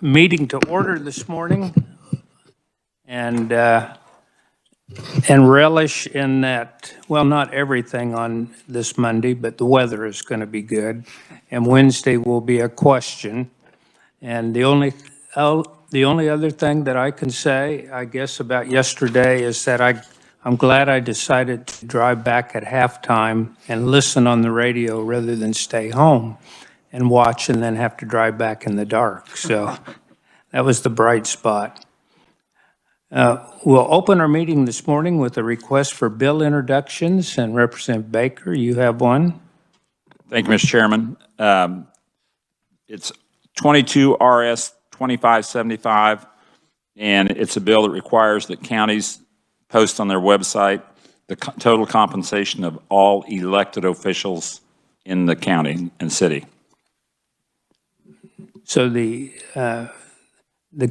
meeting to order this morning and relish in that, well, not everything on this Monday, but the weather is going to be good. And Wednesday will be a question. And the only other thing that I can say, I guess, about yesterday is that I'm glad I decided to drive back at halftime and listen on the radio rather than stay home and watch and then have to drive back in the dark. So that was the bright spot. We'll open our meeting this morning with a request for bill introductions, and Representative Baker, you have one. Thank you, Mr. Chairman. It's 22 RS 2575, and it's a bill that requires that counties post on their website the total compensation of all elected officials in the county and city. So the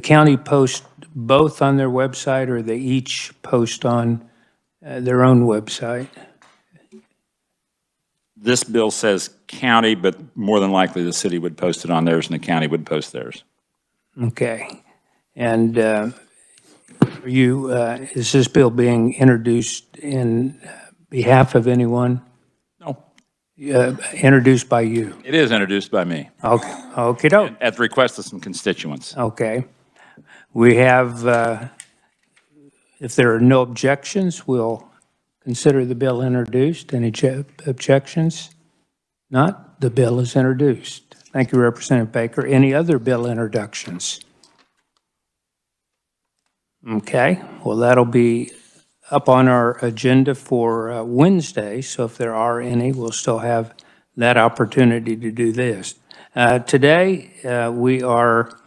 county post both on their website, or they each post on their own website? This bill says county, but more than likely the city would post it on theirs and the county would post theirs. Okay. And is this bill being introduced in behalf of anyone? No. Introduced by you? It is introduced by me. Okay. Okey-doke. At the request of some constituents. Okay. We have, if there are no objections, we'll consider the bill introduced. Any objections? Not? The bill is introduced. Thank you, Representative Baker. Any other bill introductions? Okay. Well, that'll be up on our agenda for Wednesday, so if there are any, we'll still have that opportunity to do this. Today, we are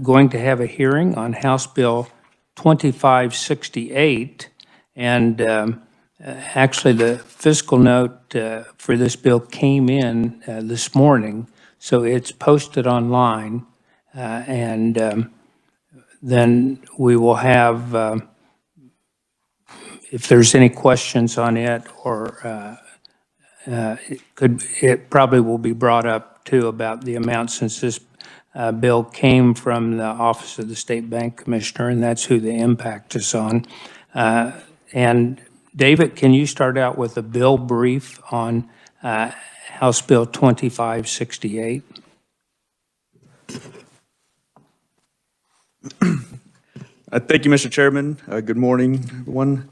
going to have a hearing on House Bill 2568, and actually the fiscal note for this bill came in this morning, so it's posted online, and then we will have, if there's any questions on it, or it probably will be brought up too about the amount, since this bill came from the Office of the State Bank Commissioner, and that's who the impact is on. And David, can you start out with a bill brief on House Bill 2568? Thank you, Mr. Chairman. Good morning, everyone.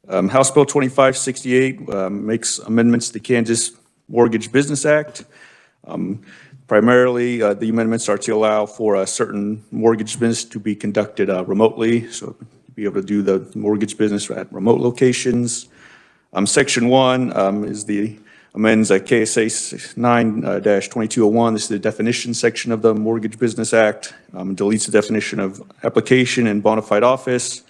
House Bill 2568 makes amendments to the Kansas Mortgage Business Act. Primarily, the amendments are to allow for a certain mortgage business to be conducted remotely, so to be able to do the mortgage business at remote locations. Section 1 is the amends KSA 9-2201. This is the definition section of the Mortgage Business Act. Deletes the definition of application and bona fide office,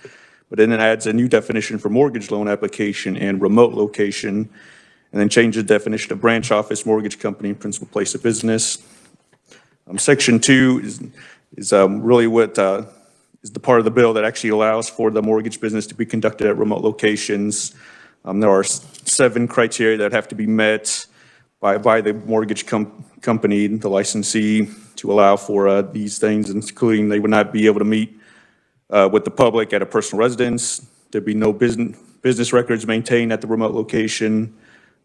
but then it adds a new definition for mortgage loan application and remote location, and then change the definition of branch office, mortgage company, and principal place of business. Section 2 is really what is the part of the bill that actually allows for the mortgage business to be conducted at remote locations. There are 7 criteria that have to be met by the mortgage company, the licensee, to allow for these things, including they would not be able to meet with the public at a personal residence. There'd be no business records maintained at the remote location.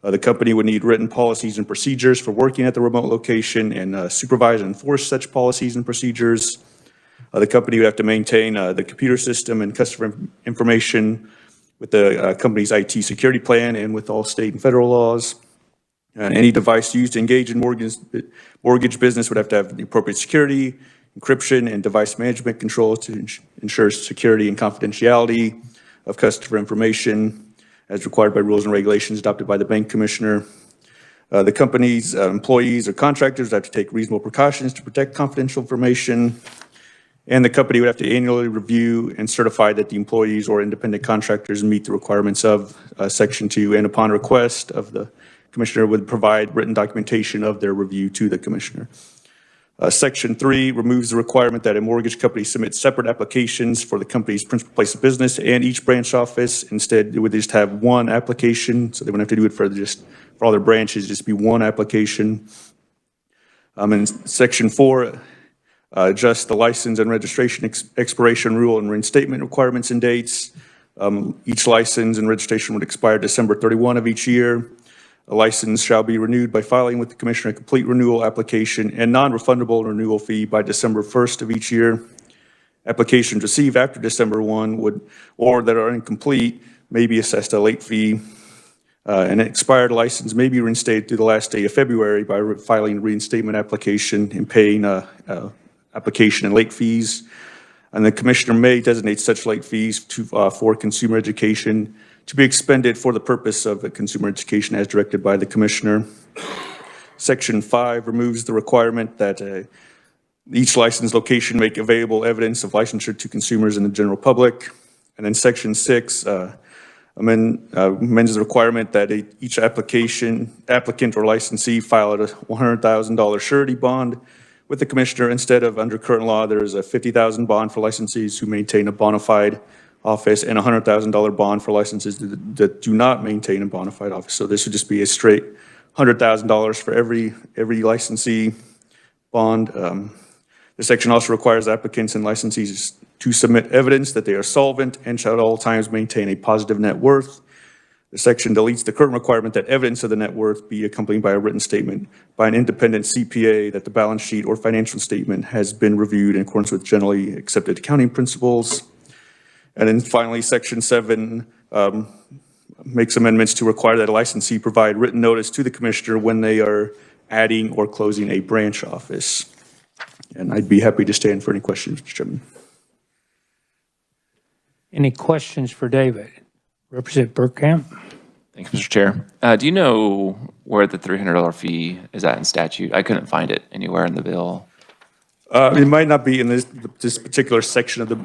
The company would need written policies and procedures for working at the remote location and supervise and enforce such policies and procedures. The company would have to maintain the computer system and customer information with the company's IT security plan and with all state and federal laws. Any device used to engage in mortgage business would have to have the appropriate security, encryption, and device management controls to ensure security and confidentiality of customer information as required by rules and regulations adopted by the Bank Commissioner. The company's employees or contractors have to take reasonable precautions to protect confidential information. And the company would have to annually review and certify that the employees or independent contractors meet the requirements of Section 2, and upon request of the Commissioner would provide written documentation of their review to the Commissioner. Section 3 removes the requirement that a mortgage company submit separate applications for the company's principal place of business and each branch office. Instead, it would just have one application, so they wouldn't have to do it for all their branches, just be one application. In Section 4, adjust the license and registration expiration rule and reinstatement requirements and dates. Each license and registration would expire December 31 of each year. A license shall be renewed by filing with the Commissioner a complete renewal application and non-refundable renewal fee by December 1st of each year. Applications received after December 1 or that are incomplete may be assessed a late fee. An expired license may be reinstated through the last day of February by filing a reinstatement application and paying application and late fees. And the Commissioner may designate such late fees for consumer education to be expended for the purpose of consumer education as directed by the Commissioner. Section 5 removes the requirement that each license location make available evidence of licensure to consumers and the general public. And then Section 6 amends the requirement that each applicant or licensee file a $100,000 surety bond with the Commissioner. Instead of, under current law, there is a $50,000 bond for licensees who maintain a bona fide office and a $100,000 bond for licenses that do not maintain a bona fide office. So this would just be a straight $100,000 for every licensee bond. The section also requires applicants and licensees to submit evidence that they are solvent and shall at all times maintain a positive net worth. The section deletes the current requirement that evidence of the net worth be accompanied by a written statement by an independent CPA that the balance sheet or financial statement has been reviewed in accordance with generally accepted accounting principles. And then finally, Section 7 makes amendments to require that a licensee provide written notice to the Commissioner when they are adding or closing a branch office. And I'd be happy to stand for any questions, Mr. Chairman. Any questions for David? Representative Burkamp? Thanks, Mr. Chair. Do you know where the $300 fee is at in statute? I couldn't find it anywhere in the bill. It might not be in this particular section of the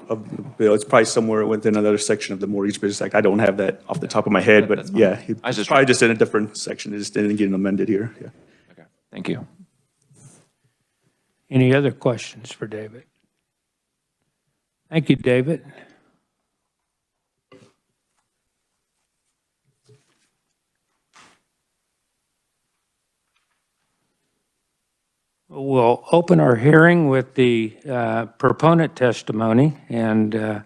bill. It's probably somewhere within another section of the Mortgage Business Act. I don't have that off the top of my head, but yeah, it's probably just in a different section. It just didn't get amended here. Yeah. Okay, thank you. Any other questions for David? Thank you, David. We'll open our hearing with the proponent testimony, and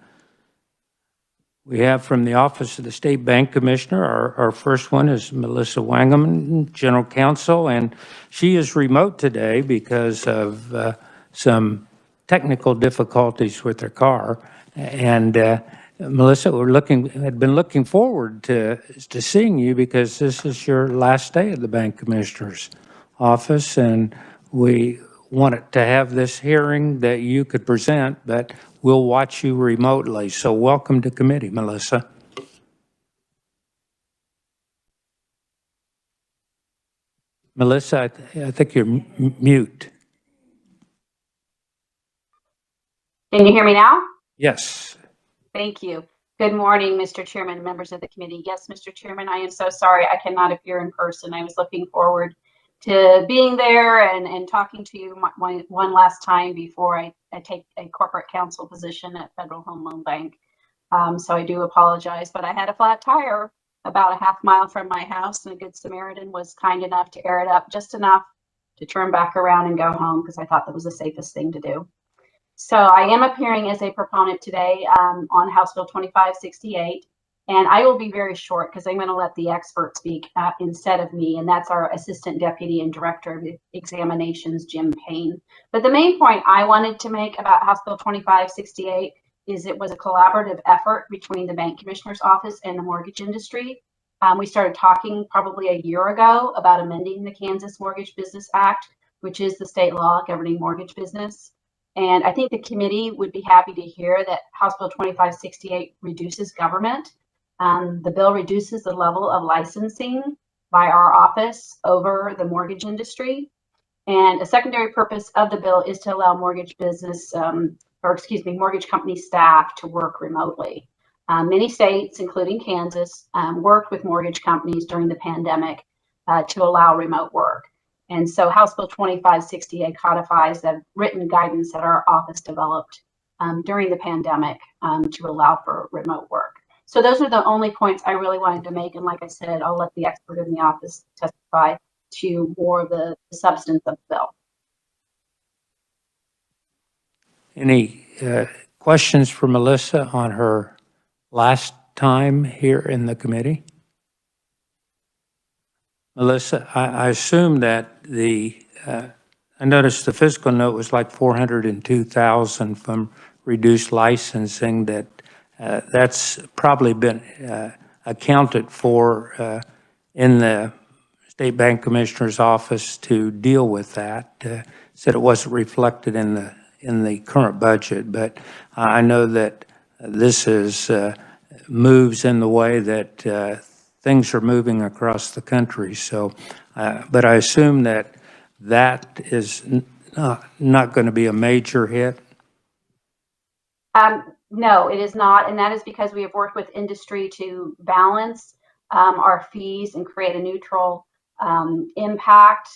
we have from the Office of the State Bank Commissioner, our first one is Melissa Wangeman, General Counsel, and she is remote today because of some technical difficulties with her car. And Melissa, had been looking forward to seeing you because this is your last day at the Bank Commissioner's office, and we wanted to have this hearing that you could present, but we'll watch you remotely. So welcome to committee, Melissa. Melissa, I think you're mute. Can you hear me now? Yes. Thank you. Good morning, Mr. Chairman, members of the committee. Yes, Mr. Chairman, I am so sorry I cannot appear in person. I was looking forward to being there and talking to you one last time before I take a corporate counsel position at Federal Home Loan Bank. So I do apologize, but I had a flat tire about a half mile from my house, and a Good Samaritan was kind enough to air it up just enough to turn back around and go home because I thought that was the safest thing to do. So I am appearing as a proponent today on House Bill 2568. And I will be very short because I'm going to let the expert speak instead of me, and that's our Assistant Deputy and Director of Examinations, Jim Payne. But the main point I wanted to make about House Bill 2568 is it was a collaborative effort between the Bank Commissioner's Office and the mortgage industry. We started talking probably a year ago about amending the Kansas Mortgage Business Act, which is the state law governing mortgage business. And I think the committee would be happy to hear that House Bill 2568 reduces government. The bill reduces the level of licensing by our office over the mortgage industry. And a secondary purpose of the bill is to allow mortgage company staff to work remotely. Many states, including Kansas, worked with mortgage companies during the pandemic to allow remote work. And so House Bill 2568 codifies the written guidance that our office developed during the pandemic to allow for remote work. So those are the only points I really wanted to make. And like I said, I'll let the expert in the office testify to more of the substance of the bill. Any questions for Melissa on her last time here in the committee? Melissa, I assume that I noticed the fiscal note was like 402,000 from reduced licensing, that's probably been accounted for in the State Bank Commissioner's office to deal with that. Said it wasn't reflected in the current budget, but I know that this is moves in the way that things are moving across the country. So, but I assume that is not going to be a major hit. No, it is not, and that is because we have worked with industry to balance our fees and create a neutral impact.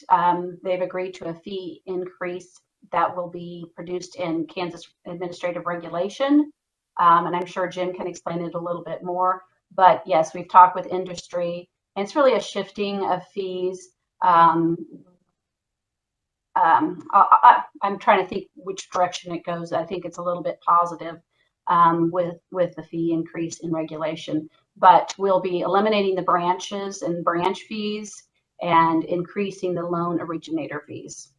They've agreed to a fee increase that will be produced in Kansas administrative regulation, and I'm sure Jim can explain it a little bit more. But yes, we've talked with industry, and it's really a shifting of fees. I'm trying to think which direction it goes. I think it's a little bit positive with the fee increase in regulation, but we'll be eliminating the branches and branch fees and increasing the loan originator fees.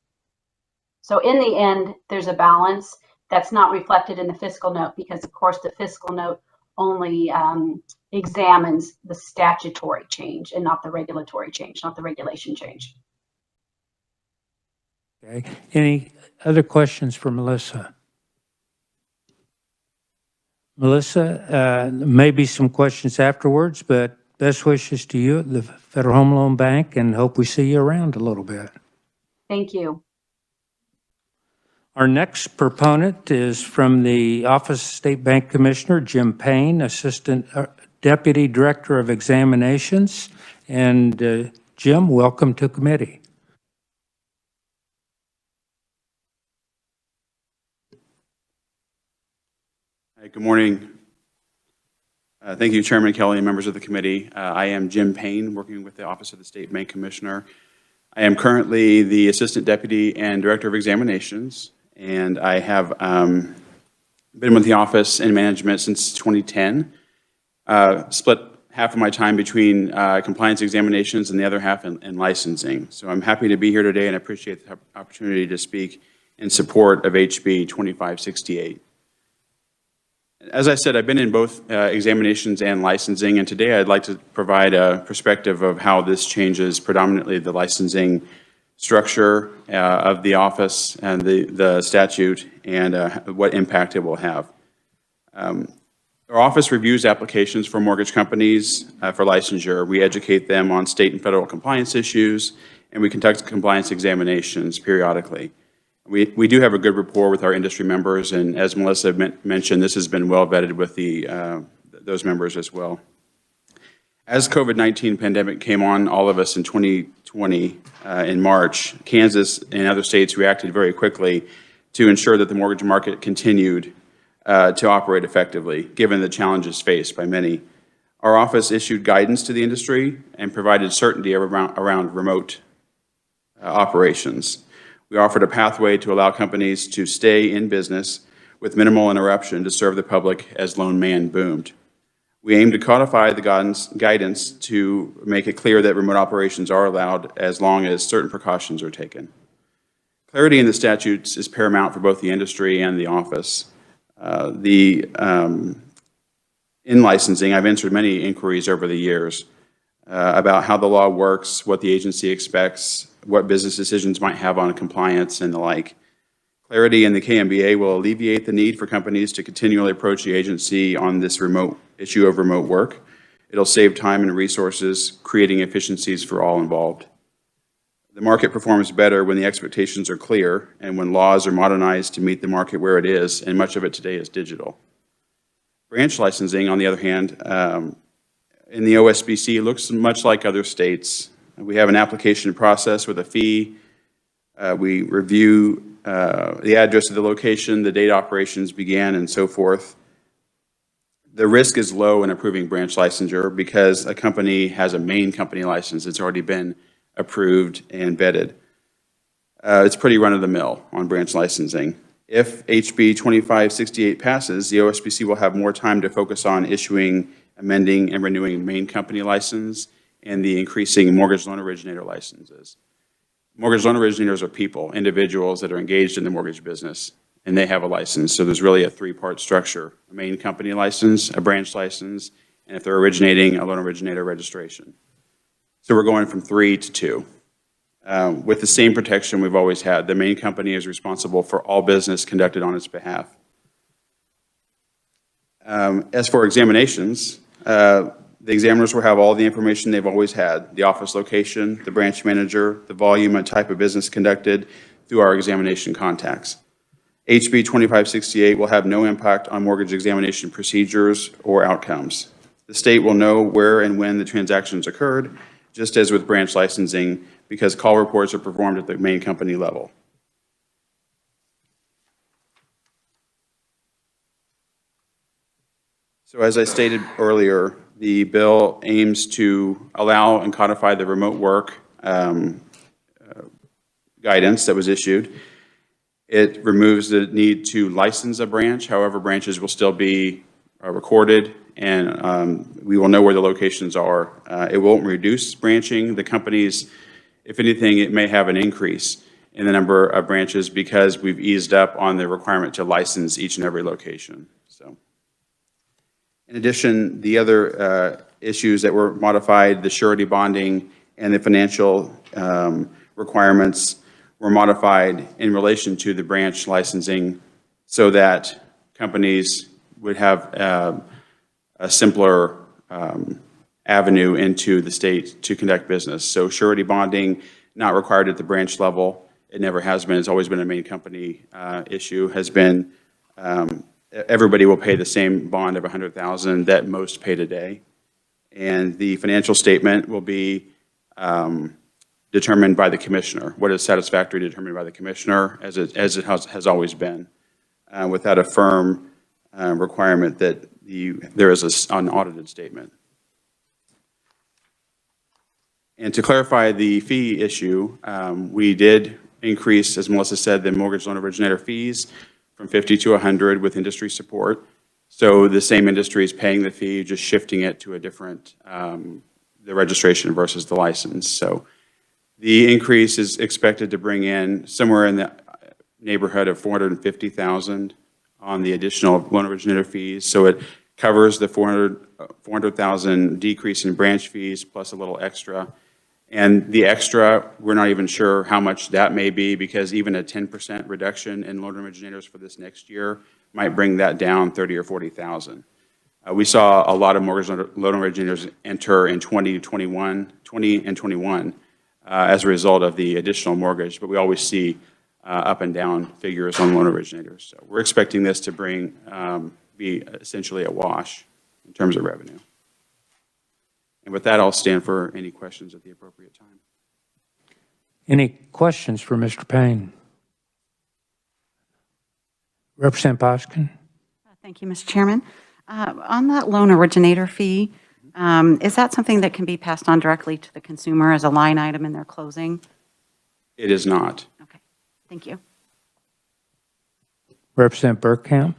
So in the end, there's a balance that's not reflected in the fiscal note because, of course, the fiscal note only examines the statutory change and not the regulatory change, not the regulation change. Okay. Any other questions for Melissa? Melissa, maybe some questions afterwards, but best wishes to you at the Federal Home Loan Bank and hope we see you around a little bit. Thank you. Our next proponent is from the Office of State Bank Commissioner, Jim Payne, Assistant Deputy Director of Examinations. And Jim, welcome to committee. Good morning. Thank you, Chairman Kelly and members of the committee. I am Jim Payne, working with the Office of the State Bank Commissioner. I am currently the Assistant Deputy and Director of Examinations, and I have been with the office in management since 2010. Split half of my time between compliance examinations and the other half in licensing. So I'm happy to be here today and I appreciate the opportunity to speak in support of HB 2568. As I said, I've been in both examinations and licensing, and today I'd like to provide a perspective of how this changes predominantly the licensing structure of the office and the statute and what impact it will have. Our office reviews applications for mortgage companies for licensure. We educate them on state and federal compliance issues, and we conduct compliance examinations periodically. We do have a good rapport with our industry members, and as Melissa mentioned, this has been well vetted with those members as well. As COVID-19 pandemic came on all of us in 2020 in March, Kansas and other states reacted very quickly to ensure that the mortgage market continued to operate effectively, given the challenges faced by many. Our office issued guidance to the industry and provided certainty around remote operations. We offered a pathway to allow companies to stay in business with minimal interruption to serve the public as loan demand boomed. We aim to codify the guidance to make it clear that remote operations are allowed as long as certain precautions are taken. Clarity in the statutes is paramount for both the industry and the office. In licensing, I've answered many inquiries over the years about how the law works, what the agency expects, what business decisions might have on compliance and the like. Clarity in the KMBA will alleviate the need for companies to continually approach the agency on this issue of remote work. It'll save time and resources, creating efficiencies for all involved. The market performs better when the expectations are clear and when laws are modernized to meet the market where it is, and much of it today is digital. Branch licensing, on the other hand, in the OSBC looks much like other states. We have an application process with a fee. We review the address of the location, the date operations began, and so forth. The risk is low in approving branch licensure because a company has a main company license. It's already been approved and vetted. It's pretty run-of-the-mill on branch licensing. If HB 2568 passes, the OSBC will have more time to focus on issuing, amending, and renewing main company license and the increasing mortgage loan originator licenses. Mortgage loan originators are people, individuals that are engaged in the mortgage business, and they have a license. So there's really a three-part structure: a main company license, a branch license, and if they're originating, a loan originator registration. So we're going from 3 to 2. With the same protection we've always had. The main company is responsible for all business conducted on its behalf. As for examinations, the examiners will have all the information they've always had: the office location, the branch manager, the volume and type of business conducted through our examination contacts. HB 2568 will have no impact on mortgage examination procedures or outcomes. The state will know where and when the transactions occurred, just as with branch licensing, because call reports are performed at the main company level. So as I stated earlier, the bill aims to allow and codify the remote work guidance that was issued. It removes the need to license a branch. However, branches will still be recorded, and we will know where the locations are. It won't reduce branching. The companies, if anything, it may have an increase in the number of branches because we've eased up on the requirement to license each and every location. So, in addition, the other issues that were modified, the surety bonding and the financial requirements were modified in relation to the branch licensing so that companies would have a simpler avenue into the state to conduct business. So surety bonding, not required at the branch level. It never has been. It's always been a main company issue. Has been, everybody will pay the same bond of $100,000 that most pay today. And the financial statement will be determined by the commissioner. What is satisfactory determined by the commissioner, as it has always been, without a firm requirement that there is an audited statement. And to clarify the fee issue, we did increase, as Melissa said, the mortgage loan originator fees from 50 to 100 with industry support. So the same industry is paying the fee, just shifting it to a different, the registration versus the license. So the increase is expected to bring in somewhere in the neighborhood of $450,000 on the additional loan originator fees. So it covers the $400,000 decrease in branch fees plus a little extra. And the extra, we're not even sure how much that may be, because even a 10% reduction in loan originators for this next year might bring that down 30 or 40,000. We saw a lot of mortgage loan originators enter in 20 and 21 as a result of the additional mortgage, but we always see up and down figures on loan originators. So we're expecting this to be essentially a wash in terms of revenue. And with that, I'll stand for any questions at the appropriate time. Any questions for Mr. Payne? Representative Poskin? Thank you, Mr. Chairman. On that loan originator fee, is that something that can be passed on directly to the consumer as a line item in their closing? It is not. Okay, thank you. Representative Burkamp?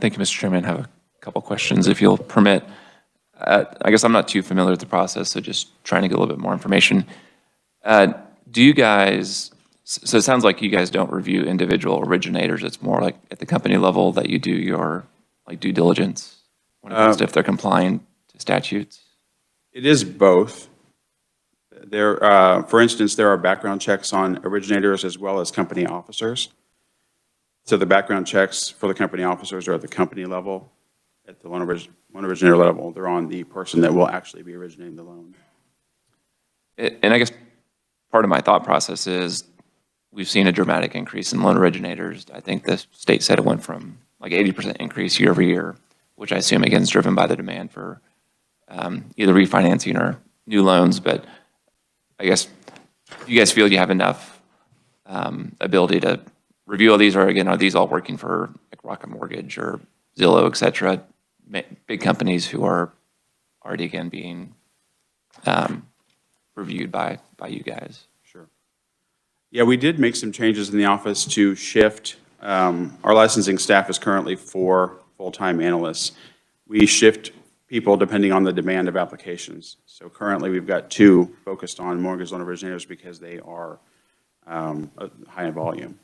Thank you, Mr. Chairman. I have a couple questions, if you'll permit. I guess I'm not too familiar with the process, so just trying to get a little bit more information. Do you guys, so it sounds like you guys don't review individual originators. It's more like at the company level that you do your due diligence when it comes to if they're complying to statutes? It is both. For instance, there are background checks on originators as well as company officers. So the background checks for the company officers are at the company level. At the loan originator level, they're on the person that will actually be originating the loan. And I guess part of my thought process is we've seen a dramatic increase in loan originators. I think the state said it went from like 80% increase year over year, which I assume again is driven by the demand for either refinancing or new loans. But I guess do you guys feel you have enough ability to review all these, or again, are these all working for like Rocket Mortgage or Zillow, et cetera, big companies who are already again being reviewed by you guys? Sure. Yeah, we did make some changes in the office to shift our licensing staff is currently 4 full-time analysts. We shift people depending on the demand of applications. So currently, we've got 2 focused on mortgage loan originators because they are high in volume.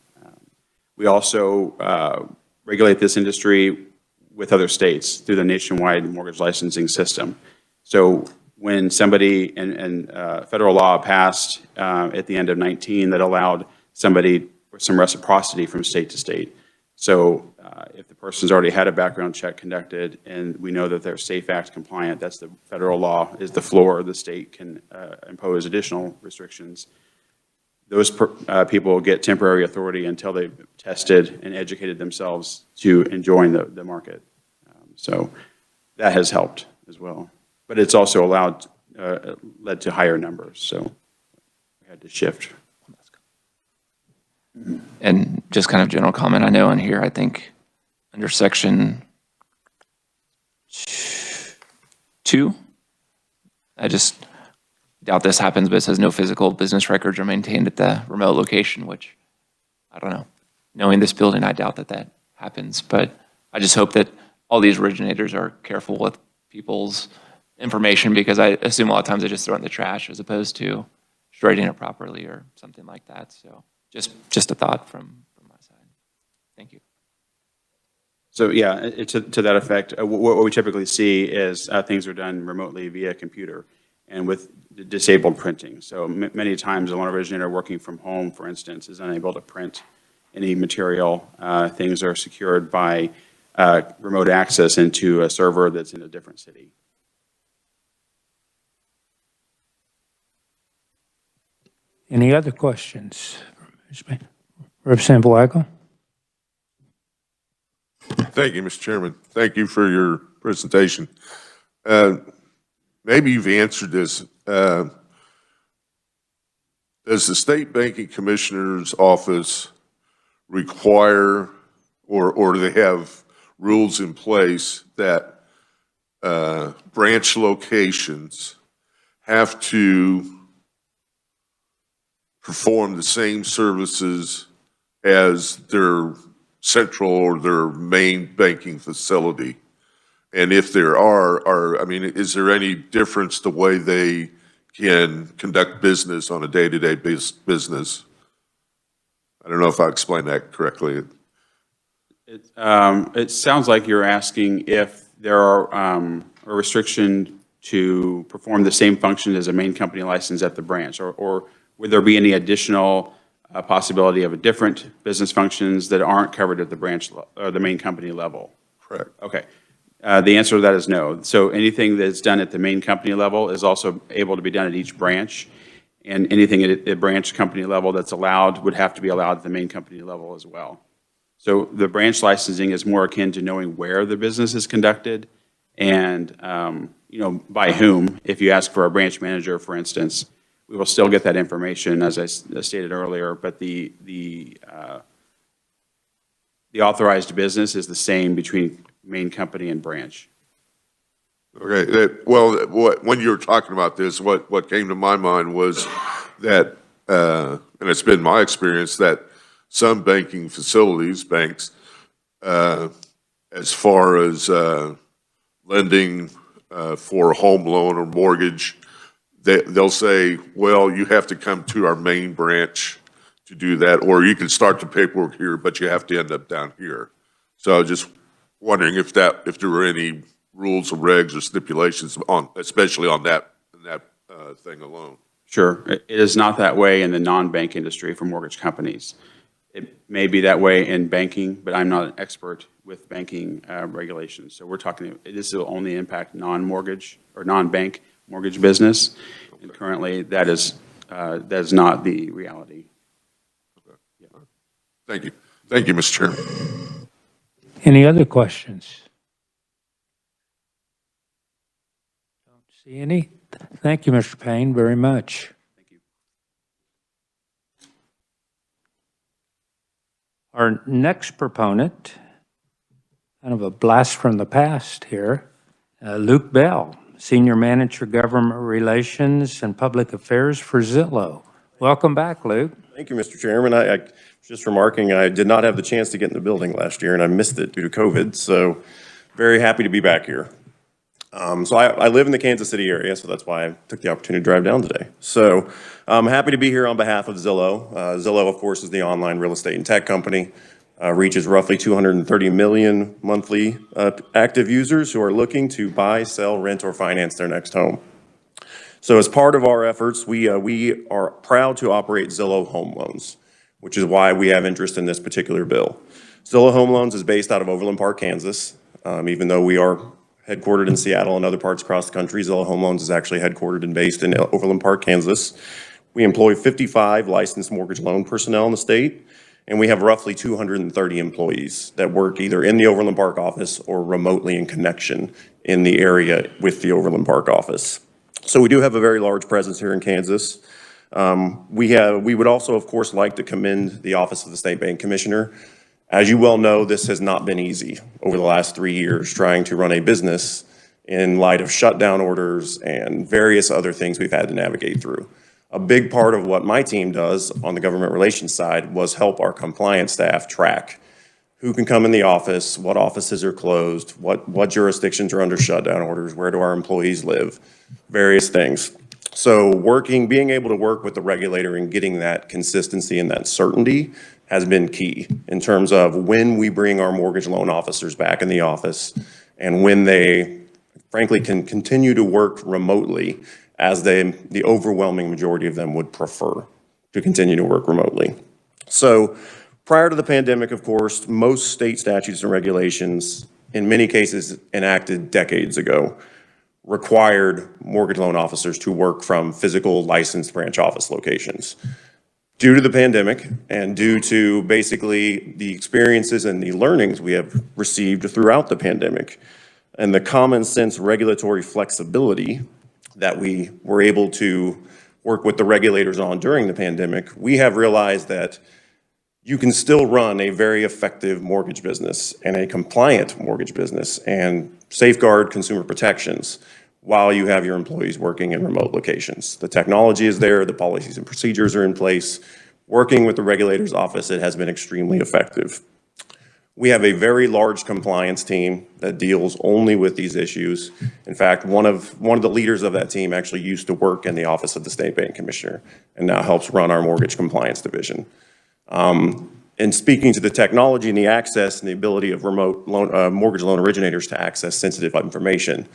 We also regulate this industry with other states through the nationwide mortgage licensing system. So when somebody, and federal law passed at the end of 19 that allowed somebody some reciprocity from state to state. So if the person's already had a background check conducted and we know that they're SAFE Act compliant, that's the federal law, is the floor. The state can impose additional restrictions. Those people get temporary authority until they've tested and educated themselves to enjoy the market. So that has helped as well. But it's also led to higher numbers. So we had to shift. And just kind of general comment, I know on here, I think under section 2, I just doubt this happens, but it says no physical business records are maintained at the remote location, which I don't know. Knowing this building, I doubt that happens, but I just hope that all these originators are careful with people's information, because I assume a lot of times they just throw it in the trash as opposed to straightening it properly or something like that. So just a thought from my side. Thank you. So yeah, to that effect, what we typically see is things are done remotely via computer and with disabled printing. So many times a loan originator working from home, for instance, is unable to print any material. Things are secured by remote access into a server that's in a different city. Any other questions? Representative Weigel? Thank you, Mr. Chairman. Thank you for your presentation. Maybe you've answered this. Does the State Banking Commissioner's Office require, or do they have rules in place that branch locations have to perform the same services as their central or their main banking facility? And if there are, I mean, is there any difference the way they can conduct business on a day-to-day business? I don't know if I explained that correctly. It sounds like you're asking if there are a restriction to perform the same function as a main company license at the branch, or would there be any additional possibility of a different business functions that aren't covered at the branch or the main company level? Correct. Okay. The answer to that is no. So anything that's done at the main company level is also able to be done at each branch, and anything at the branch company level that's allowed would have to be allowed at the main company level as well. So the branch licensing is more akin to knowing where the business is conducted and, you know, by whom. If you ask for a branch manager, for instance, we will still get that information, as I stated earlier, but the authorized business is the same between main company and branch. Okay. Well, when you were talking about this, what came to my mind was that, and it's been my experience, that some banking facilities, banks, as far as lending for a home loan or mortgage, they'll say, well, you have to come to our main branch to do that, or you can start the paperwork here, but you have to end up down here. So I was just wondering if there were any rules or regs or stipulations on, especially on that thing alone. Sure. It is not that way in the non-bank industry for mortgage companies. It may be that way in banking, but I'm not an expert with banking regulations. So we're talking, this will only impact non-mortgage or non-bank mortgage business. And currently that is not the reality. Okay. Yeah. Thank you. Thank you, Mr. Chairman. Any other questions? Don't see any. Thank you, Mr. Payne, very much. Thank you. Our next proponent, kind of a blast from the past here, Luke Bell, Senior Manager, Government Relations and Public Affairs for Zillow. Welcome back, Luke. Thank you, Mr. Chairman. I just remarking I did not have the chance to get in the building last year, and I missed it due to COVID, so very happy to be back here. So I live in the Kansas City area, so that's why I took the opportunity to drive down today. So I'm happy to be here on behalf of Zillow. Zillow, of course, is the online real estate and tech company. Reaches roughly 230 million monthly active users who are looking to buy, sell, rent, or finance their next home. So as part of our efforts, we are proud to operate Zillow Home Loans, which is why we have interest in this particular bill. Zillow Home Loans is based out of Overland Park, Kansas. Even though we are headquartered in Seattle and other parts across the country, Zillow Home Loans is actually headquartered and based in Overland Park, Kansas. We employ 55 licensed mortgage loan personnel in the state, and we have roughly 230 employees that work either in the Overland Park office or remotely in connection in the area with the Overland Park office. So we do have a very large presence here in Kansas. We would also, of course, like to commend the Office of the State Bank Commissioner. As you well know, this has not been easy over the last 3 years trying to run a business in light of shutdown orders and various other things we've had to navigate through. A big part of what my team does on the government relations side was help our compliance staff track who can come in the office, what offices are closed, what jurisdictions are under shutdown orders, where do our employees live, various things. So being able to work with the regulator and getting that consistency and that certainty has been key in terms of when we bring our mortgage loan officers back in the office and when they frankly can continue to work remotely as the overwhelming majority of them would prefer to continue to work remotely. So prior to the pandemic, of course, most state statutes and regulations, in many cases enacted decades ago, required mortgage loan officers to work from physical licensed branch office locations. Due to the pandemic and due to basically the experiences and the learnings we have received throughout the pandemic and the common sense regulatory flexibility that we were able to work with the regulators on during the pandemic, we have realized that you can still run a very effective mortgage business and a compliant mortgage business and safeguard consumer protections while you have your employees working in remote locations. The technology is there, the policies and procedures are in place. Working with the regulator's office, it has been extremely effective. We have a very large compliance team that deals only with these issues. In fact, one of the leaders of that team actually used to work in the Office of the State Bank Commissioner and now helps run our mortgage compliance division. And speaking to the technology and the access and the ability of remote mortgage loan originators to access sensitive information,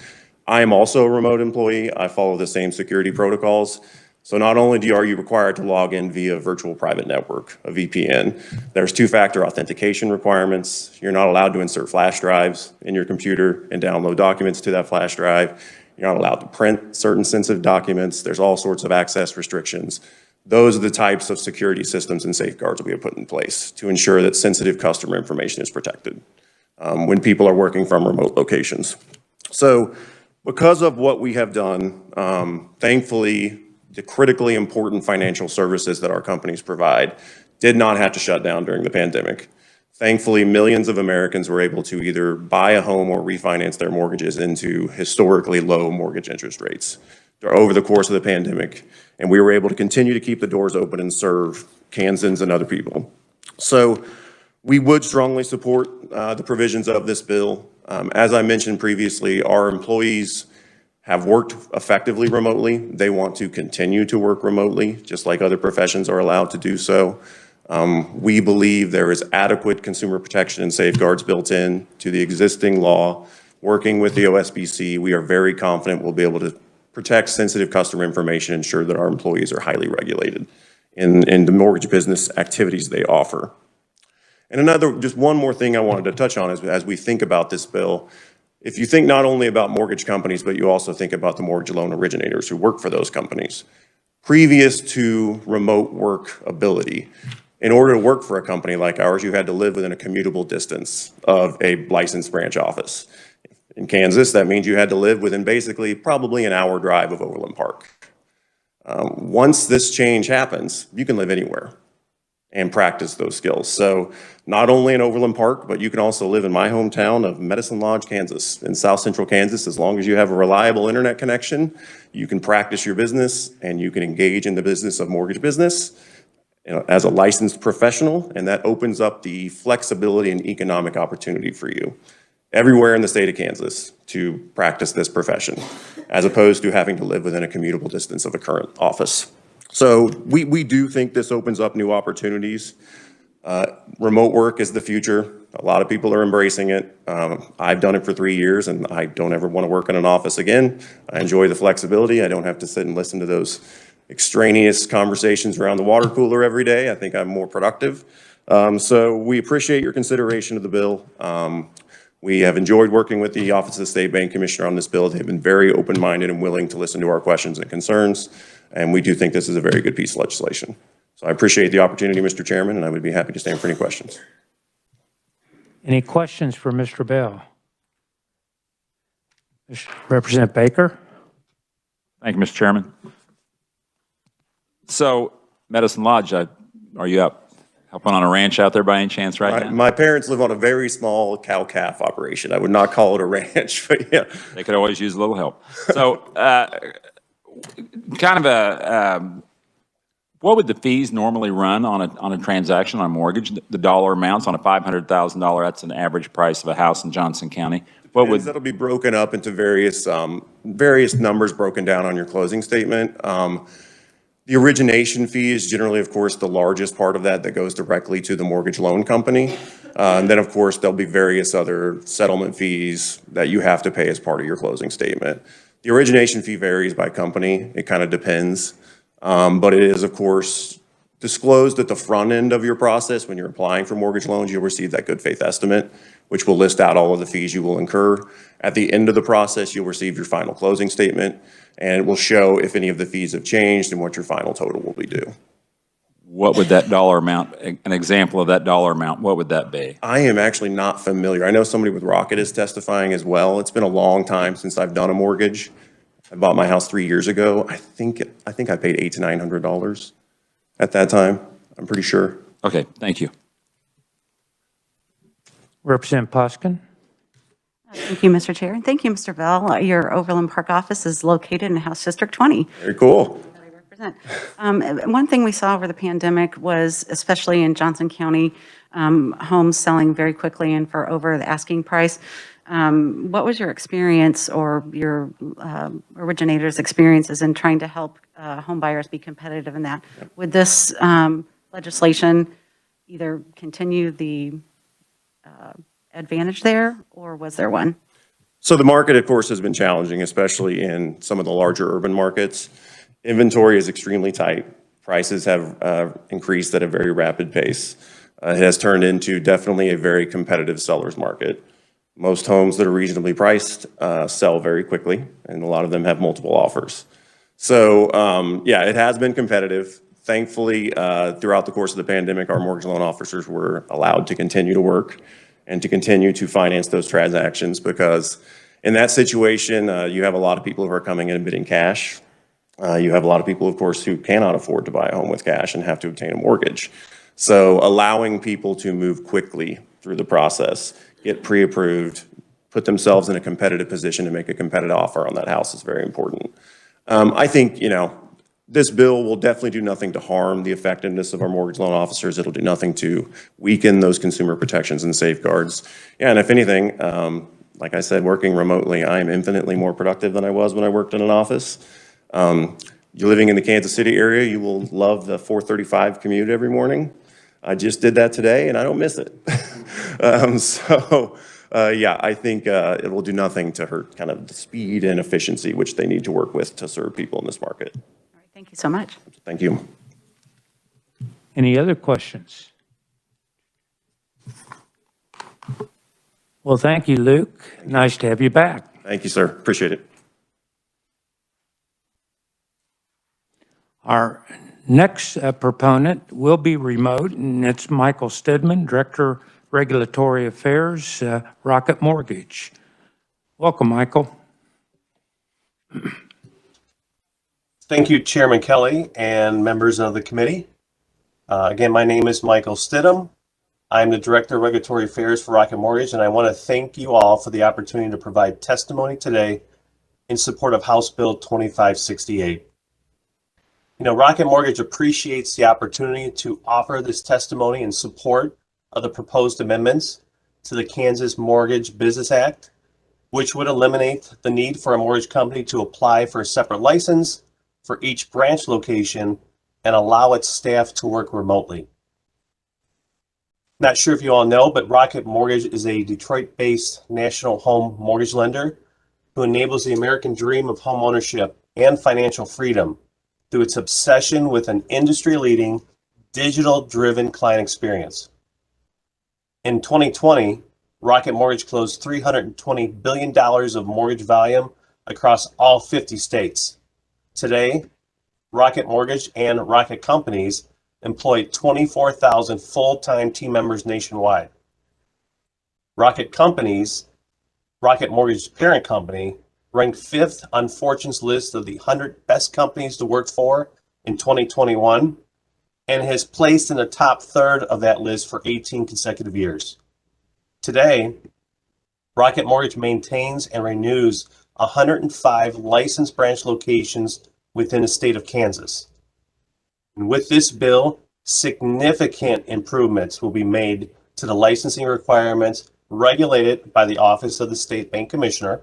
I am also a remote employee. I follow the same security protocols. So not only are you required to log in via virtual private network, a VPN, there's two-factor authentication requirements. You're not allowed to insert flash drives in your computer and download documents to that flash drive. You're not allowed to print certain sensitive documents. There's all sorts of access restrictions. Those are the types of security systems and safeguards we have put in place to ensure that sensitive customer information is protected when people are working from remote locations. So because of what we have done, thankfully, the critically important financial services that our companies provide did not have to shut down during the pandemic. Thankfully, millions of Americans were able to either buy a home or refinance their mortgages into historically low mortgage interest rates over the course of the pandemic. And we were able to continue to keep the doors open and serve Kansans and other people. So we would strongly support the provisions of this bill. As I mentioned previously, our employees have worked effectively remotely. They want to continue to work remotely, just like other professions are allowed to do so. We believe there is adequate consumer protection and safeguards built in to the existing law. Working with the OSBC, we are very confident we'll be able to protect sensitive customer information, ensure that our employees are highly regulated in the mortgage business activities they offer. And just one more thing I wanted to touch on as we think about this bill. If you think not only about mortgage companies, but you also think about the mortgage loan originators who work for those companies. Previous to remote work ability, in order to work for a company like ours, you had to live within a commutable distance of a licensed branch office. In Kansas, that means you had to live within basically probably an hour drive of Overland Park. Once this change happens, you can live anywhere and practice those skills. So not only in Overland Park, but you can also live in my hometown of Medicine Lodge, Kansas, in South Central Kansas. As long as you have a reliable internet connection, you can practice your business and you can engage in the business of mortgage business as a licensed professional, and that opens up the flexibility and economic opportunity for you everywhere in the state of Kansas to practice this profession, as opposed to having to live within a commutable distance of a current office. So we do think this opens up new opportunities. Remote work is the future. A lot of people are embracing it. I've done it for 3 years, and I don't ever want to work in an office again. I enjoy the flexibility. I don't have to sit and listen to those extraneous conversations around the water cooler every day. I think I'm more productive. So we appreciate your consideration of the bill. We have enjoyed working with the Office of the State Bank Commissioner on this bill. They've been very open-minded and willing to listen to our questions and concerns, and we do think this is a very good piece of legislation. So I appreciate the opportunity, Mr. Chairman, and I would be happy to stand for any questions. Any questions for Mr. Bell? Representative Baker? Thank you, Mr. Chairman. So, Medicine Lodge, are you up helping on a ranch out there by any chance right now? My parents live on a very small cow-calf operation. I would not call it a ranch, but yeah. They could always use a little help. So, kind of what would the fees normally run on a transaction on a mortgage? The dollar amounts on a $500,000, that's an average price of a house in Johnson County. What would that'll be broken up into various numbers broken down on your closing statement. The origination fee is generally, of course, the largest part of that goes directly to the mortgage loan company. And then, of course, there'll be various other settlement fees that you have to pay as part of your closing statement. The origination fee varies by company. It kind of depends. But it is, of course, disclosed at the front end of your process. When you're applying for mortgage loans, you'll receive that good faith estimate, which will list out all of the fees you will incur. At the end of the process, you'll receive your final closing statement, and it will show if any of the fees have changed and what your final total will be due. What would that dollar amount, an example of that dollar amount, what would that be? I am actually not familiar. I know somebody with Rocket is testifying as well. It's been a long time since I've done a mortgage. I bought my house 3 years ago. I think I paid $800 to $900 at that time. I'm pretty sure. Okay, thank you. Representative Poskin? Thank you, Mr. Chair. And thank you, Mr. Bell. Your Overland Park office is located in House District 20. Very cool. One thing we saw over the pandemic was, especially in Johnson County, homes selling very quickly and for over the asking price. What was your experience or your originator's experiences in trying to help home buyers be competitive in that? Would this legislation either continue the advantage there, or was there one? So the market, of course, has been challenging, especially in some of the larger urban markets. Inventory is extremely tight. Prices have increased at a very rapid pace. It has turned into definitely a very competitive seller's market. Most homes that are reasonably priced sell very quickly, and a lot of them have multiple offers. So, yeah, it has been competitive. Thankfully, throughout the course of the pandemic, our mortgage loan officers were allowed to continue to work and to continue to finance those transactions, because in that situation, you have a lot of people who are coming in and bidding cash. You have a lot of people, of course, who cannot afford to buy a home with cash and have to obtain a mortgage. So allowing people to move quickly through the process, get pre-approved, put themselves in a competitive position to make a competitive offer on that house is very important. I think, this bill will definitely do nothing to harm the effectiveness of our mortgage loan officers. It'll do nothing to weaken those consumer protections and safeguards. Yeah, and if anything, like I said, working remotely, I am infinitely more productive than I was when I worked in an office. You're living in the Kansas City area, you will love the 4:35 commute every morning. I just did that today, and I don't miss it. Yeah, I think it will do nothing to hurt kind of the speed and efficiency which they need to work with to serve people in this market. All right, thank you so much. Thank you. Any other questions? Well, thank you, Luke. Nice to have you back. Thank you, sir. Appreciate it. Our next proponent will be remote, and it's Michael Stedman, Director, Regulatory Affairs, Rocket Mortgage. Welcome, Michael. Thank you, Chairman Kelly and members of the committee. Again, my name is Michael Stidham. I'm the Director of Regulatory Affairs for Rocket Mortgage, and I want to thank you all for the opportunity to provide testimony today in support of House Bill 2568. Rocket Mortgage appreciates the opportunity to offer this testimony in support of the proposed amendments to the Kansas Mortgage Business Act, which would eliminate the need for a mortgage company to apply for a separate license for each branch location and allow its staff to work remotely. Not sure if you all know, but Rocket Mortgage is a Detroit-based national home mortgage lender who enables the American dream of home ownership and financial freedom through its obsession with an industry-leading, digital-driven client experience. In 2020, Rocket Mortgage closed $320 billion of mortgage volume across all 50 states. Today, Rocket Mortgage and Rocket Companies employ 24,000 full-time team members nationwide. Rocket Companies, Rocket Mortgage's parent company, ranked 5th on Fortune's list of the 100 best companies to work for in 2021 and has placed in the top third of that list for 18 consecutive years. Today, Rocket Mortgage maintains and renews 105 licensed branch locations within the state of Kansas. And with this bill, significant improvements will be made to the licensing requirements regulated by the Office of the State Bank Commissioner.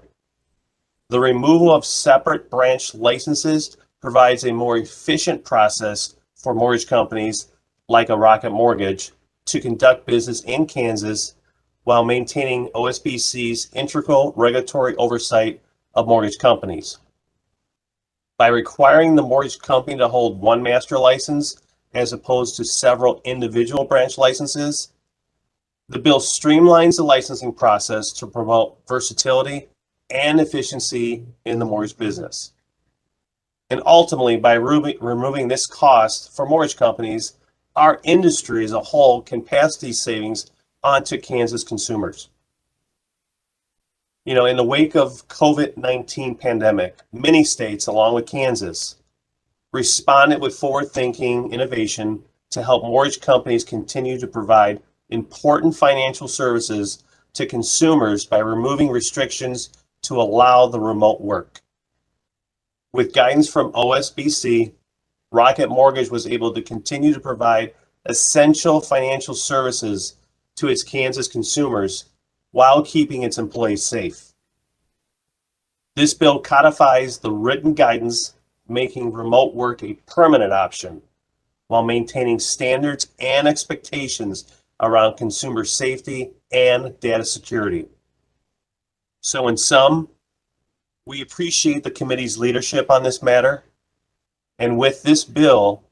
The removal of separate branch licenses provides a more efficient process for mortgage companies like a Rocket Mortgage to conduct business in Kansas while maintaining OSBC's integral regulatory oversight of mortgage companies. By requiring the mortgage company to hold one master license as opposed to several individual branch licenses, the bill streamlines the licensing process to promote versatility and efficiency in the mortgage business. And ultimately, by removing this cost for mortgage companies, our industry as a whole can pass these savings on to Kansas consumers. In the wake of COVID-19 pandemic, many states, along with Kansas, responded with forward-thinking innovation to help mortgage companies continue to provide important financial services to consumers by removing restrictions to allow the remote work. With guidance from OSBC, Rocket Mortgage was able to continue to provide essential financial services to its Kansas consumers while keeping its employees safe. This bill codifies the written guidance, making remote work a permanent option while maintaining standards and expectations around consumer safety and data security. So in sum, we appreciate the committee's leadership on this matter. And with this bill,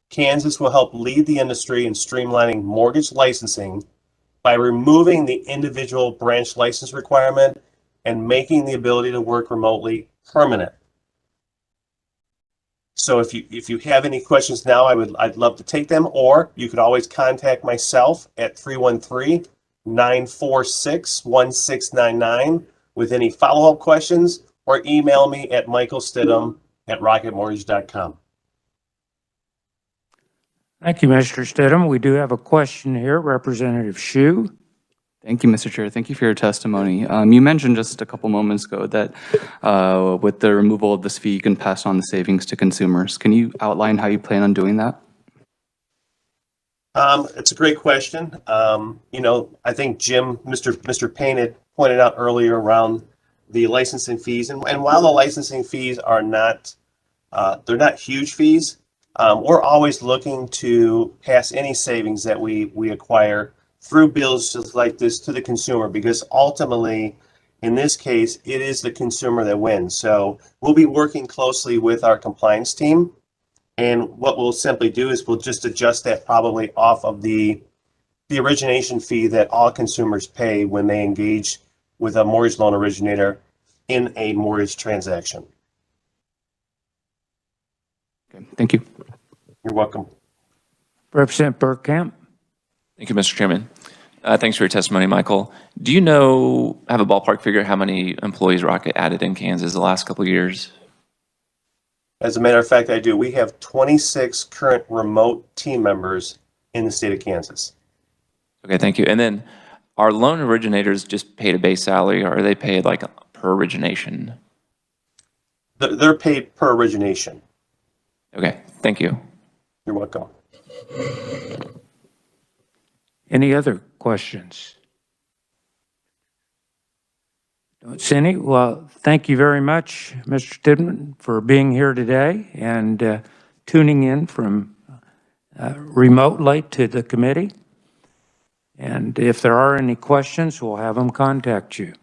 Kansas will help lead the industry in streamlining mortgage licensing by removing the individual branch license requirement and making the ability to work remotely permanent. So if you have any questions now, I'd love to take them, or you could always contact myself at 313-946-1699 with any follow-up questions, or email me at michaelstidham@rocketmortgage.com. Thank you, Mr. Stidham. We do have a question here, Representative Shu. Thank you, Mr. Chair. Thank you for your testimony. You mentioned just a couple moments ago that with the removal of this fee, you can pass on the savings to consumers. Can you outline how you plan on doing that? It's a great question. I think Mr. Payne had pointed out earlier around the licensing fees, and while the licensing fees are not, they're not huge fees, we're always looking to pass any savings that we acquire through bills just like this to the consumer, because ultimately, in this case, it is the consumer that wins. So we'll be working closely with our compliance team, and what we'll simply do is we'll just adjust that probably off of the origination fee that all consumers pay when they engage with a mortgage loan originator in a mortgage transaction. Okay, thank you. You're welcome. Representative Burkamp. Thank you, Mr. Chairman. Thanks for your testimony, Michael. Do you have a ballpark figure how many employees Rocket added in Kansas the last couple of years? As a matter of fact, I do. We have 26 current remote team members in the state of Kansas. Okay, thank you. And then are loan originators just paid a base salary, or are they paid like per origination? They're paid per origination. Okay, thank you. You're welcome. Any other questions? Don't see any. Well, thank you very much, Mr. Stedman, for being here today and tuning in from remotely to the committee. And if there are any questions, we'll have them contact you.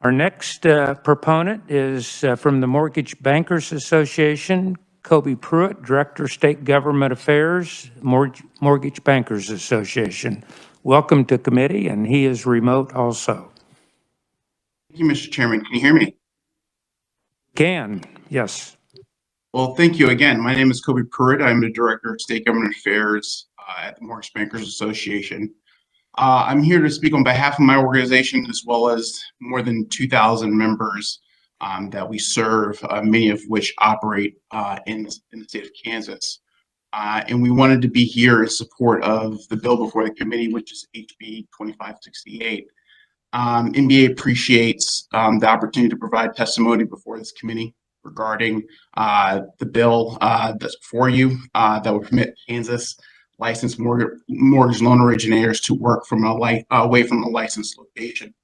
Our next proponent is from the Mortgage Bankers Association, Kobe Pruitt, Director, State Government Affairs, Mortgage Bankers Association. Welcome to committee, and he is remote also. Thank you, Mr. Chairman. Can you hear me? Can, yes. Well, thank you again. My name is Kobe Pruitt. I'm the Director of State Government Affairs at the Mortgage Bankers Association. I'm here to speak on behalf of my organization, as well as more than 2,000 members that we serve, many of which operate in the state of Kansas. And we wanted to be here in support of the bill before the committee, which is HB 2568. NBA appreciates the opportunity to provide testimony before this committee regarding the bill that's before you that will permit Kansas licensed mortgage loan originators to work from away from a licensed location.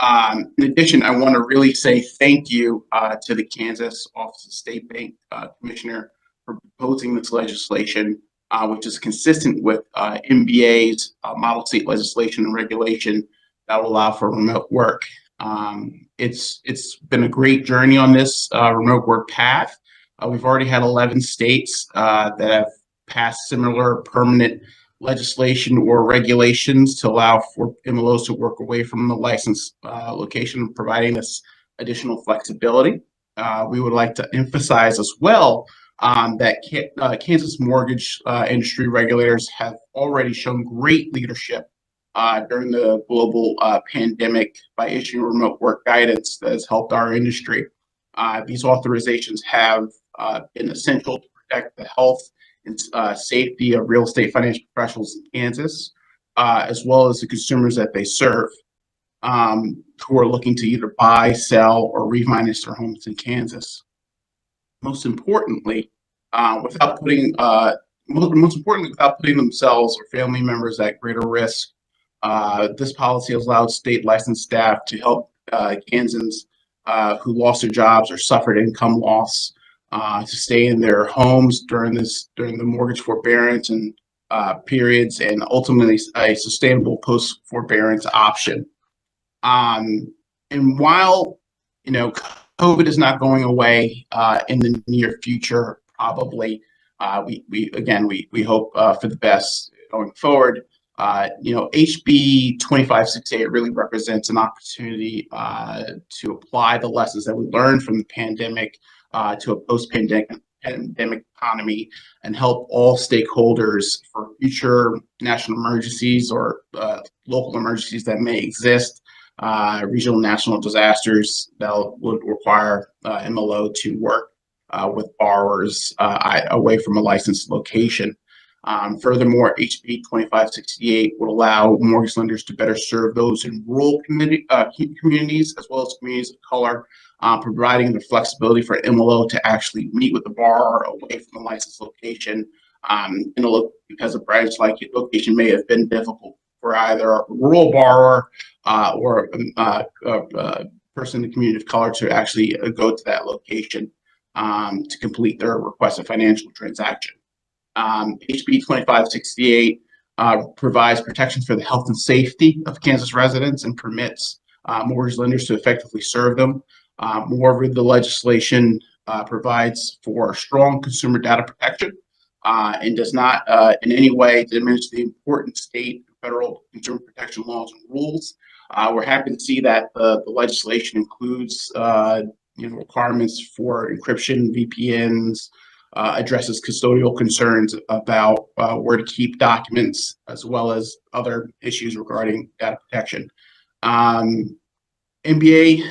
In addition, I want to really say thank you to the Kansas Office of State Bank Commissioner for proposing this legislation, which is consistent with NBA's model state legislation and regulation that will allow for remote work. It's been a great journey on this remote work path. We've already had 11 states that have passed similar permanent legislation or regulations to allow for MLOs to work away from the licensed location, providing this additional flexibility. We would like to emphasize as well that Kansas mortgage industry regulators have already shown great leadership during the global pandemic by issuing remote work guidance that has helped our industry. These authorizations have been essential to protect the health and safety of real estate financial professionals in Kansas, as well as the consumers that they serve, who are looking to either buy, sell, or refinance their homes in Kansas. Most importantly, without putting themselves or family members at greater risk, this policy has allowed state licensed staff to help Kansans who lost their jobs or suffered income loss to stay in their homes during the mortgage forbearance and periods, and ultimately a sustainable post forbearance option. And while COVID is not going away in the near future, probably we hope for the best going forward. HB 2568 really represents an opportunity to apply the lessons that we learned from the pandemic to a post-pandemic economy and help all stakeholders for future national emergencies or local emergencies that may exist, regional national disasters that would require MLO to work with borrowers away from a licensed location. Furthermore, HB 2568 would allow mortgage lenders to better serve those in rural communities as well as communities of color, providing the flexibility for MLO to actually meet with the borrower away from the licensed location because a branch-like location may have been difficult for either a rural borrower or a person in the community of color to actually go to that location to complete their requested financial transaction. HB 2568 provides protections for the health and safety of Kansas residents and permits mortgage lenders to effectively serve them. Moreover, the legislation provides for strong consumer data protection and does not in any way diminish the important state and federal consumer protection laws and rules. We're happy to see that the legislation includes requirements for encryption, VPNs, addresses custodial concerns about where to keep documents, as well as other issues regarding data protection. NBA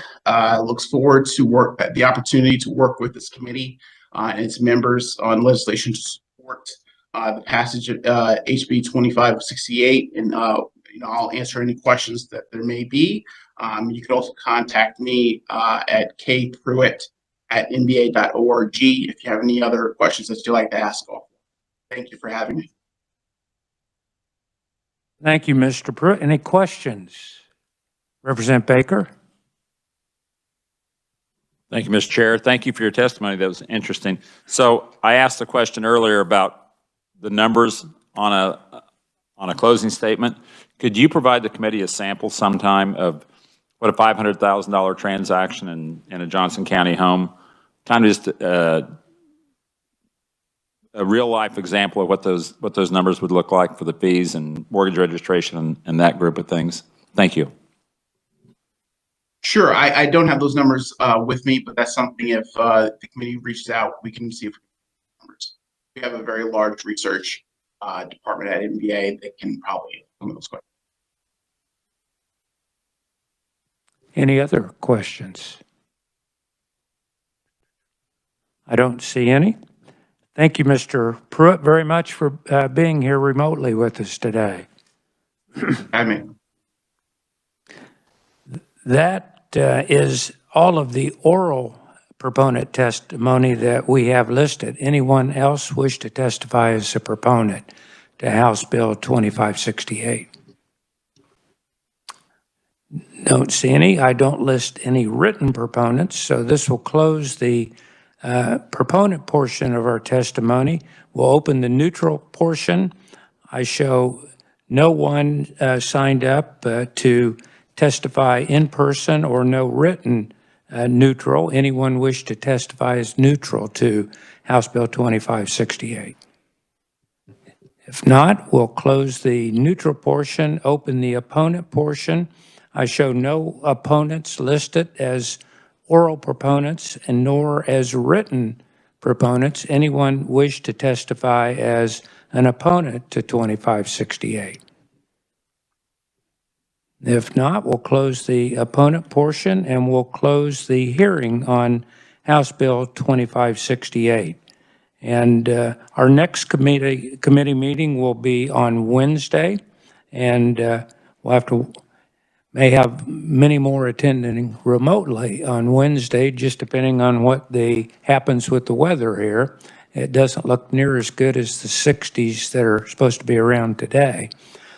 looks forward to the opportunity to work with this committee and its members on legislation to support the passage of HB 2568, and I'll answer any questions that there may be. You can also contact me at kpruitt nba.org if you have any other questions that you'd like to ask. Thank you for having me. Thank you, Mr. Pruitt. Any questions? Representative Baker? Thank you, Mr. Chair. Thank you for your testimony. That was interesting. So I asked a question earlier about the numbers on a closing statement. Could you provide the committee a sample sometime of what a $500,000 transaction in a Johnson County home, kind of just a real life example of what those numbers would look like for the fees and mortgage registration and that group of things? Thank you. Sure, I don't have those numbers with me, but that's something if the committee reaches out, we can see if numbers. We have a very large research department at NBA that can probably some of those questions. Any other questions? I don't see any. Thank you, Mr. Pruitt, very much for being here remotely with us today. I mean, That is all of the oral proponent testimony that we have listed. Anyone else wish to testify as a proponent to House Bill 2568? Don't see any. I don't list any written proponents, so this will close the proponent portion of our testimony. We'll open the neutral portion. I show no one signed up to testify in person or no written neutral. Anyone wish to testify as neutral to House Bill 2568? If not, we'll close the neutral portion, open the opponent portion. I show no opponents listed as oral proponents and nor as written proponents. Anyone wish to testify as an opponent to 2568? If not, we'll close the opponent portion and we'll close the hearing on House Bill 2568. And our next committee meeting will be on Wednesday, and may have many more attending remotely on Wednesday, just depending on what happens with the weather here. It doesn't look near as good as the 60s that are supposed to be around today.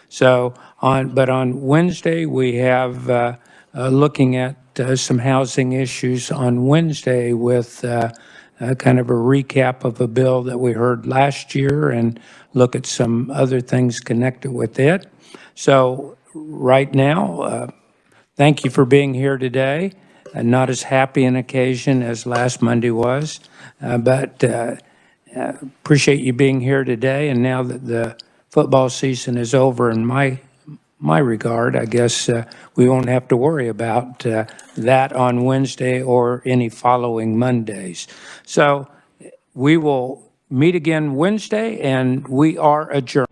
So but on Wednesday, we have looking at some housing issues on Wednesday with kind of a recap of a bill that we heard last year and look at some other things connected with it. So right now, thank you for being here today. Not as happy an occasion as last Monday was, but appreciate you being here today. And now that the football season is over in my regard, I guess we won't have to worry about that on Wednesday or any following Mondays. So we will meet again Wednesday, and we are adjourned.